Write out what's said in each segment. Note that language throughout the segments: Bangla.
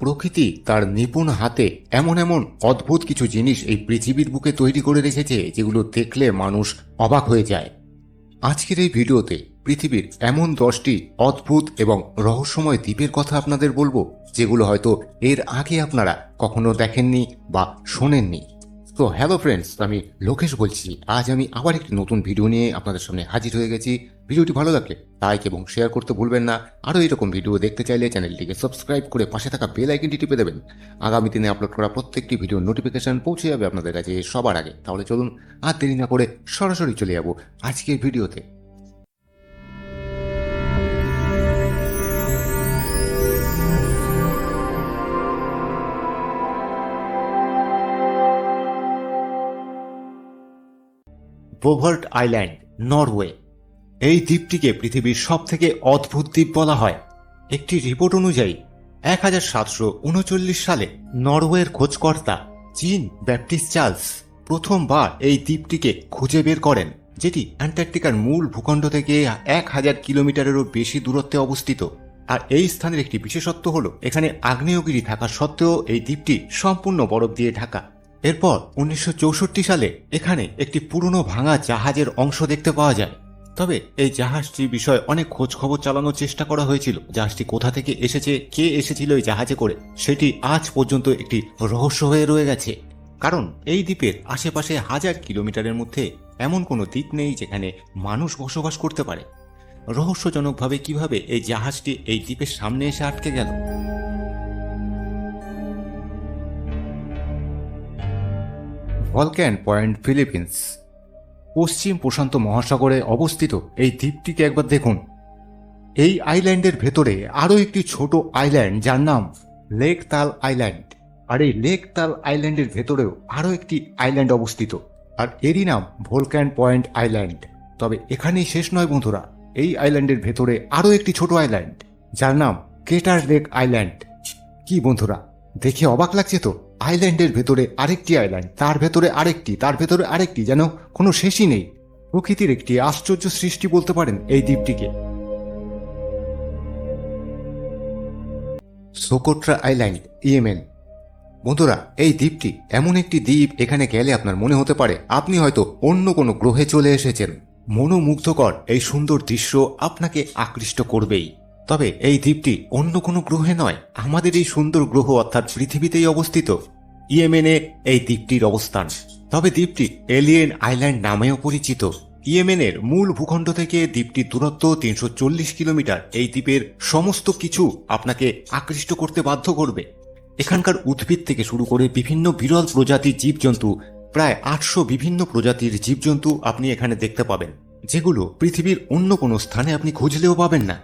প্রকৃতি তার নিপুণ হাতে এমন এমন অদ্ভুত কিছু জিনিস এই পৃথিবীর বুকে তৈরি করে রেখেছে যেগুলো দেখলে মানুষ অবাক হয়ে যায়। আজকের এই ভিডিওতে পৃথিবীর এমন 10টি অদ্ভুত এবং রহস্যময় দ্বীপের কথা আপনাদের বলবো, যেগুলো হয়তো এর আগে আপনারা কখনো দেখেননি বা শোনেননি। তো হ্যালো ফ্রেন্ডস, আমি লোকেশ বলছি। আজ আমি আবার একটি নতুন ভিডিও নিয়ে আপনাদের সামনে হাজির হয়ে গেছি। ভিডিওটি ভালো লাগলে লাইক এবং শেয়ার করতে ভুলবেন না। আরও এরকম ভিডিও দেখতে চাইলে চ্যানেলটিকে সাবস্ক্রাইব করে পাশে থাকা বেল আইকনটি টিপে দেবেন। আগামী দিনে আপলোড করা প্রত্যেকটি ভিডিও নোটিফিকেশন পৌঁছে যাবে আপনাদের কাছে সবার আগে। তাহলে চলুন আর দেরি না করে সরাসরি চলে যাব আজকের ভিডিওতে। বোভার্ট আইল্যান্ড, নরওয়ে। এই দ্বীপটিকে পৃথিবীর সবথেকে অদ্ভুত দ্বীপ বলা হয়। একটি রিপোর্ট অনুযায়ী 1739 সালে নরওয়ের খোঁজকর্তা জিন ব্যাপটিস্ট চার্লস প্রথমবার এই দ্বীপটিকে খুঁজে বের করেন, যেটি অ্যান্টার্কটিকার মূল ভূখণ্ড থেকে 1000 কিলোমিটারেরও বেশি দূরত্বে অবস্থিত। আর এই স্থানের একটি বিশেষত্ব হল এখানে আগ্নেয়গিরি থাকা সত্ত্বেও এই দ্বীপটি সম্পূর্ণ বরফ দিয়ে ঢাকা। এরপর 1964 সালে এখানে একটি পুরনো ভাঙা জাহাজের অংশ দেখতে পাওয়া যায়। তবে এই জাহাজটির বিষয়ে অনেক খোঁজ খবর চালানোর চেষ্টা করা হয়েছিল। জাহাজটি কোথা থেকে এসেছে, কে এসেছিল এই জাহাজে করে, সেটি আজ পর্যন্ত একটি রহস্য হয়ে রয়ে গেছে। কারণ এই দ্বীপের আশেপাশে 1000 কিলোমিটারের মধ্যে এমন কোনো দ্বীপ নেই যেখানে মানুষ বসবাস করতে পারে। রহস্যজনকভাবে কিভাবে এই জাহাজটি এই দ্বীপের সামনে এসে আটকে গেল? ভলক্যান পয়েন্ট, ফিলিপিন্স। পশ্চিম প্রশান্ত মহাসাগরে অবস্থিত এই দ্বীপটিকে একবার দেখুন। এই আইল্যান্ডের ভেতরে আরও একটি ছোট আইল্যান্ড যার নাম লেক তাল আইল্যান্ড। আর এই লেক তাল আইল্যান্ডের ভেতরেও আরও একটি আইল্যান্ড অবস্থিত, আর এরই নাম ভলক্যান পয়েন্ট আইল্যান্ড। তবে এখানেই শেষ নয় বন্ধুরা, এই আইল্যান্ডের ভেতরে আরও একটি ছোট আইল্যান্ড যার নাম ক্রেটার লেক আইল্যান্ড। কি বন্ধুরা, দেখে অবাক লাগছে তো? আইল্যান্ডের ভেতরে আরেকটি আইল্যান্ড, তার ভেতরে আরেকটি, তার ভেতরে আরেকটি, যেন কোনো শেষই নেই। প্রকৃতির একটি আশ্চর্য সৃষ্টি বলতে পারেন এই দ্বীপটিকে। সোকোট্রা আইল্যান্ড, ইয়েমেন। বন্ধুরা, এই দ্বীপটি এমন একটি দ্বীপ, এখানে গেলে আপনার মনে হতে পারে আপনি হয়তো অন্য কোনো গ্রহে চলে এসেছেন। মনোমুগ্ধকর এই সুন্দর দৃশ্য আপনাকে আকৃষ্ট করবেই। তবে এই দ্বীপটি অন্য কোনো গ্রহে নয়, আমাদের এই সুন্দর গ্রহ অর্থাৎ পৃথিবীতেই অবস্থিত। ইয়েমেনে এই দ্বীপটির অবস্থান। তবে দ্বীপটি এলিয়েন আইল্যান্ড নামেও পরিচিত। ইয়েমেনের মূল ভূখণ্ড থেকে দ্বীপটির দূরত্ব 340 কিলোমিটার। এই দ্বীপের সমস্ত কিছু আপনাকে আকৃষ্ট করতে বাধ্য করবে। এখানকার উদ্ভিদ থেকে শুরু করে বিভিন্ন বিরল প্রজাতির জীবজন্তু, প্রায় 800 বিভিন্ন প্রজাতির জীবজন্তু আপনি এখানে দেখতে পাবেন, যেগুলো পৃথিবীর অন্য কোনো স্থানে আপনি খুঁজলেও পাবেন না।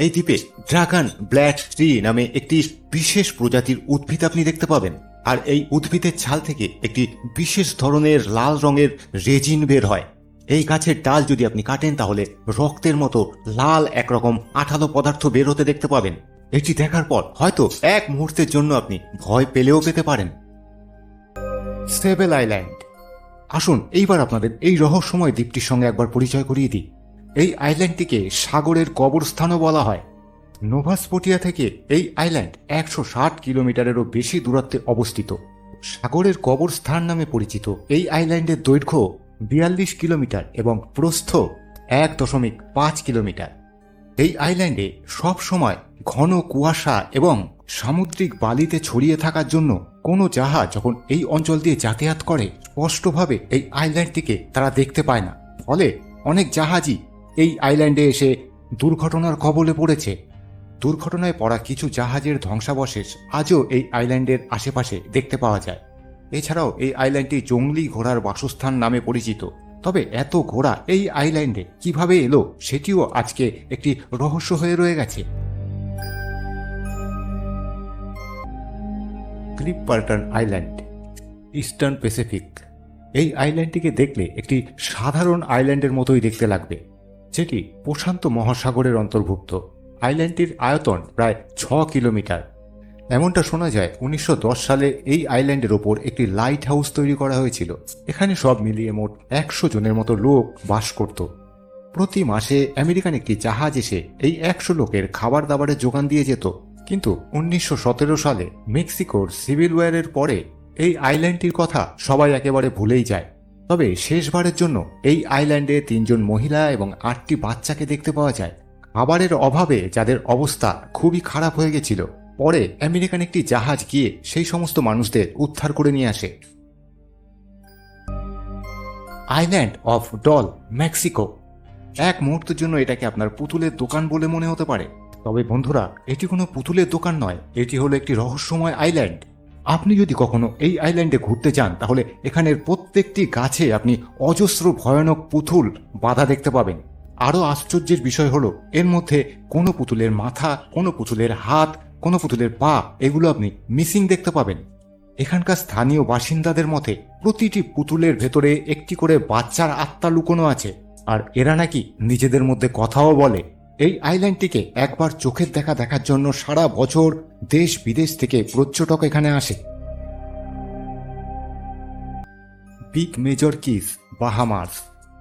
এই দ্বীপে ড্রাগন ব্ল্যাক ট্রি নামে একটি বিশেষ প্রজাতির উদ্ভিদ আপনি দেখতে পাবেন। আর এই উদ্ভিদের ছাল থেকে একটি বিশেষ ধরনের লাল রঙের রেজিন বের হয়। এই গাছের ডাল যদি আপনি কাটেন তাহলে রক্তের মতো লাল একরকম আঠালো পদার্থ বের হতে দেখতে পাবেন। এটি দেখার পর হয়তো এক মুহূর্তের জন্য আপনি ভয় পেলেও পেতে পারেন। সেবেল আইল্যান্ড। আসুন এইবার আপনাদের এই রহস্যময় দ্বীপটির সঙ্গে একবার পরিচয় করিয়ে দিই। এই আইল্যান্ডটিকে সাগরের কবরস্থানও বলা হয়। নোভা স্কটিয়া থেকে এই আইল্যান্ড 160 কিলোমিটারেরও বেশি দূরত্বে অবস্থিত। সাগরের কবরস্থান নামে পরিচিত এই আইল্যান্ডের দৈর্ঘ্য 42 কিলোমিটার এবং প্রস্থ 1.5 কিলোমিটার। এই আইল্যান্ডে সব সময় ঘন কুয়াশা এবং সামুদ্রিক বালিতে ছড়িয়ে থাকার জন্য কোনো জাহাজ যখন এই অঞ্চল দিয়ে যাতায়াত করে স্পষ্টভাবে এই আইল্যান্ডটিকে তারা দেখতে পায় না। ফলে অনেক জাহাজই এই আইল্যান্ডে এসে দুর্ঘটনার কবলে পড়েছে। দুর্ঘটনায় পড়া কিছু জাহাজের ধ্বংসাবশেষ আজও এই আইল্যান্ডের আশেপাশে দেখতে পাওয়া যায়। এছাড়াও এই আইল্যান্ডটি জংলি ঘোড়ার বাসস্থান নামে পরিচিত। তবে এত ঘোড়া এই আইল্যান্ডে কিভাবে এলো সেটিও আজকে একটি রহস্য হয়ে রয়ে গেছে। ক্লিপপার্টন আইল্যান্ড, ইস্টার্ন প্যাসিফিক। এই আইল্যান্ডটিকে দেখলে একটি সাধারণ আইল্যান্ডের মতোই দেখতে লাগবে, যেটি প্রশান্ত মহাসাগরের অন্তর্ভুক্ত। আইল্যান্ডটির আয়তন প্রায় 6 কিলোমিটার। এমনটা শোনা যায় 1910 সালে এই আইল্যান্ডের ওপর একটি লাইট হাউস তৈরি করা হয়েছিল। এখানে সব মিলিয়ে মোট 100 জনের মতো লোক বাস করত। প্রতি মাসে আমেরিকান একটি জাহাজ এসে এই 100 লোকের খাবার দাবারের যোগান দিয়ে যেত। কিন্তু 1917 সালে মেক্সিকোর সিভিল ওয়ারের পরে এই আইল্যান্ডটির কথা সবাই একেবারে ভুলেই যায়। তবে শেষবারের জন্য এই আইল্যান্ডে 3 জন মহিলা এবং 8টি বাচ্চাকে দেখতে পাওয়া যায়। খাবারের অভাবে যাদের অবস্থা খুবই খারাপ হয়ে গেছিল, পরে আমেরিকান একটি জাহাজ গিয়ে সেই সমস্ত মানুষদের উদ্ধার করে নিয়ে আসে। Island of doll, Mexico. এক মুহূর্তের জন্য এটাকে আপনার পুতুলের দোকান বলে মনে হতে পারে, তবে বন্ধুরা এটি কোনো পুতুলের দোকান নয়, এটি হলো একটি রহস্যময় আইল্যান্ড। আপনি যদি কখনো এই আইল্যান্ডে ঘুরতে যান তাহলে এখানের প্রত্যেকটি গাছে আপনি অজস্র ভয়ানক পুতুল বাঁধা দেখতে পাবেন। আরও আশ্চর্যের বিষয় হলো এর মধ্যে কোনো পুতুলের মাথা, কোনো পুতুলের হাত, কোনো পুতুলের পা এগুলো আপনি মিসিং দেখতে পাবেন। এখানকার স্থানীয় বাসিন্দাদের মতে প্রতিটি পুতুলের ভেতরে একটি করে বাচ্চার আত্মা লুকোনো আছে, আর এরা নাকি নিজেদের মধ্যে কথাও বলে। এই আইল্যান্ডটিকে একবার চোখের দেখা দেখার জন্য সারা বছর দেশ বিদেশ থেকে পর্যটক এখানে আসে। Big major kiss, Bahamas.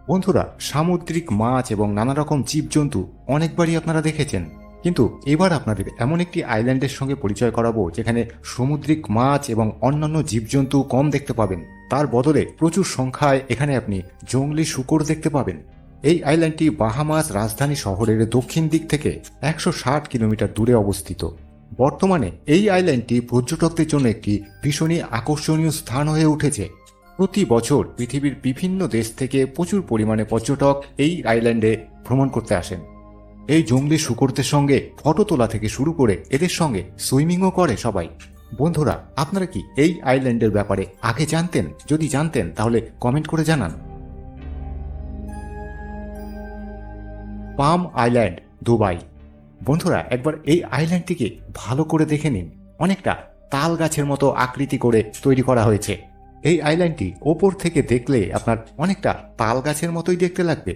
বন্ধুরা, সামুদ্রিক মাছ এবং নানা রকম জীবজন্তু অনেকবারই আপনারা দেখেছেন, কিন্তু এবার আপনাদের এমন একটি আইল্যান্ডের সঙ্গে পরিচয় করাবো যেখানে সামুদ্রিক মাছ এবং অন্যান্য জীবজন্তু কম দেখতে পাবেন, তার বদলে প্রচুর সংখ্যায় এখানে আপনি জংলি শূকর দেখতে পাবেন। এই আইল্যান্ডটি বাহামাস রাজধানী শহরের দক্ষিণ দিক থেকে 160 কিলোমিটার দূরে অবস্থিত। বর্তমানে এই আইল্যান্ডটি পর্যটকদের জন্য একটি ভীষণই আকর্ষণীয় স্থান হয়ে উঠেছে। প্রতি বছর পৃথিবীর বিভিন্ন দেশ থেকে প্রচুর পরিমাণে পর্যটক এই আইল্যান্ডে ভ্রমণ করতে আসেন। এই জংলি শূকরদের সঙ্গে ফটো তোলা থেকে শুরু করে এদের সঙ্গে সুইমিংও করে সবাই। বন্ধুরা, আপনারা কি এই আইল্যান্ডের ব্যাপারে আগে জানতেন? যদি জানতেন তাহলে কমেন্ট করে জানান। পাম আইল্যান্ড, দুবাই। বন্ধুরা, একবার এই আইল্যান্ডটিকে ভালো করে দেখে নিন। অনেকটা তাল গাছের মতো আকৃতি করে তৈরি করা হয়েছে। এই আইল্যান্ডটি ওপর থেকে দেখলে আপনার অনেকটা তাল গাছের মতোই দেখতে লাগবে।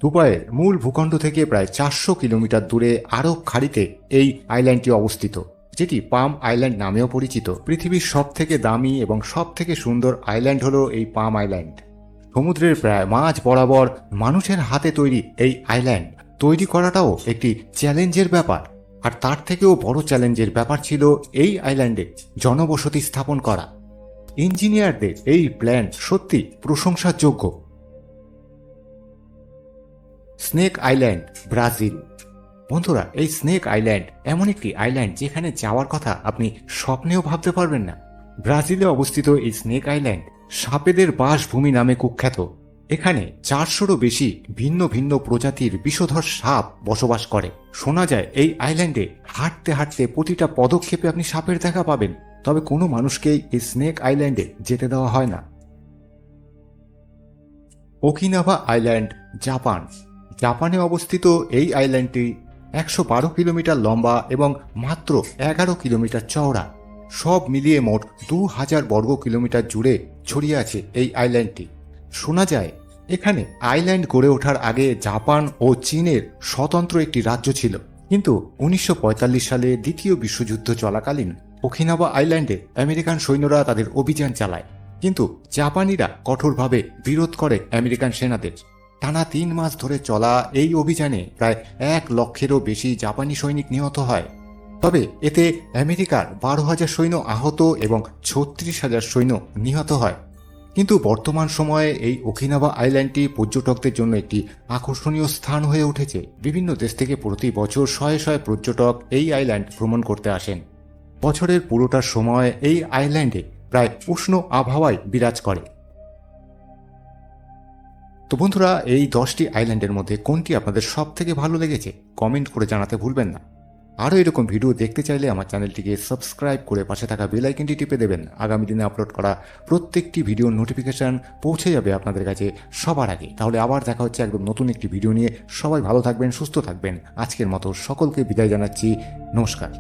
দুবাইয়ের মূল ভূখণ্ড থেকে প্রায় 400 কিলোমিটার দূরে আরব খাড়িতে এই আইল্যান্ডটি অবস্থিত, যেটি পাম আইল্যান্ড নামেও পরিচিত। পৃথিবীর সব থেকে দামি এবং সব থেকে সুন্দর আইল্যান্ড হলো এই পাম আইল্যান্ড। সমুদ্রের প্রায় মাঝ বরাবর মানুষের হাতে তৈরি এই আইল্যান্ড তৈরি করাটাও একটি চ্যালেঞ্জের ব্যাপার, আর তার থেকেও বড় চ্যালেঞ্জের ব্যাপার ছিল এই আইল্যান্ডে জনবসতি স্থাপন করা। ইঞ্জিনিয়ারদের এই প্ল্যান সত্যি প্রশংসার যোগ্য। Snake island, Brazil. বন্ধুরা, এই স্নেক আইল্যান্ড এমন একটি আইল্যান্ড যেখানে যাওয়ার কথা আপনি স্বপ্নেও ভাবতে পারবেন না। ব্রাজিলে অবস্থিত এই স্নেক আইল্যান্ড সাপেদের বাসভূমি নামে কুখ্যাত। এখানে 400রও বেশি ভিন্ন ভিন্ন প্রজাতির বিষধর সাপ বসবাস করে। শোনা যায় এই আইল্যান্ডে হাঁটতে হাঁটতে প্রতিটা পদক্ষেপে আপনি সাপের দেখা পাবেন, তবে কোনো মানুষকেই এই স্নেক আইল্যান্ডে যেতে দেওয়া হয় না। ওকিনাভা আইল্যান্ড, জাপান। জাপানে অবস্থিত এই আইল্যান্ডটি 112 কিলোমিটার লম্বা এবং মাত্র 11 কিলোমিটার চওড়া। সব মিলিয়ে মোট 2000 বর্গ কিলোমিটার জুড়ে ছড়িয়ে আছে এই আইল্যান্ডটি। শোনা যায় এখানে আইল্যান্ড গড়ে ওঠার আগে জাপান ও চীনের স্বতন্ত্র একটি রাজ্য ছিল, কিন্তু 1945 সালে দ্বিতীয় বিশ্বযুদ্ধ চলাকালীন ওকিনাভা আইল্যান্ডে আমেরিকান সৈন্যরা তাদের অভিযান চালায়, কিন্তু জাপানিরা কঠোরভাবে বিরোধ করে আমেরিকান সেনাদের। টানা 3 মাস ধরে চলা এই অভিযানে প্রায় 1 লক্ষেরও বেশি জাপানি সৈনিক নিহত হয়। তবে এতে আমেরিকার 12,000 সৈন্য আহত এবং 36,000 সৈন্য নিহত হয়। কিন্তু বর্তমান সময়ে এই ওকিনাভা আইল্যান্ডটি পর্যটকদের জন্য একটি আকর্ষণীয় স্থান হয়ে উঠেছে। বিভিন্ন দেশ থেকে প্রতি বছর শয়ে শয়ে পর্যটক এই আইল্যান্ড ভ্রমণ করতে আসেন। বছরের পুরোটার সময় এই আইল্যান্ডে প্রায় উষ্ণ আবহাওয়ায় বিরাজ করে। তো বন্ধুরা, এই 10টি আইল্যান্ডের মধ্যে কোনটি আপনাদের সব থেকে ভালো লেগেছে কমেন্ট করে জানাতে ভুলবেন না। আরও এরকম ভিডিও দেখতে চাইলে আমার চ্যানেলটিকে সাবস্ক্রাইব করে পাশে থাকা বেল আইকনটি টিপে দেবেন। আগামী দিনে আপলোড করা প্রত্যেকটি ভিডিওর নোটিফিকেশন পৌঁছে যাবে আপনাদের কাছে সবার আগে। তাহলে আবার দেখা হচ্ছে একদম নতুন একটি ভিডিও নিয়ে। সবাই ভালো থাকবেন, সুস্থ থাকবেন। আজকের মতো সকলকে বিদায় জানাচ্ছি। নমস্কার।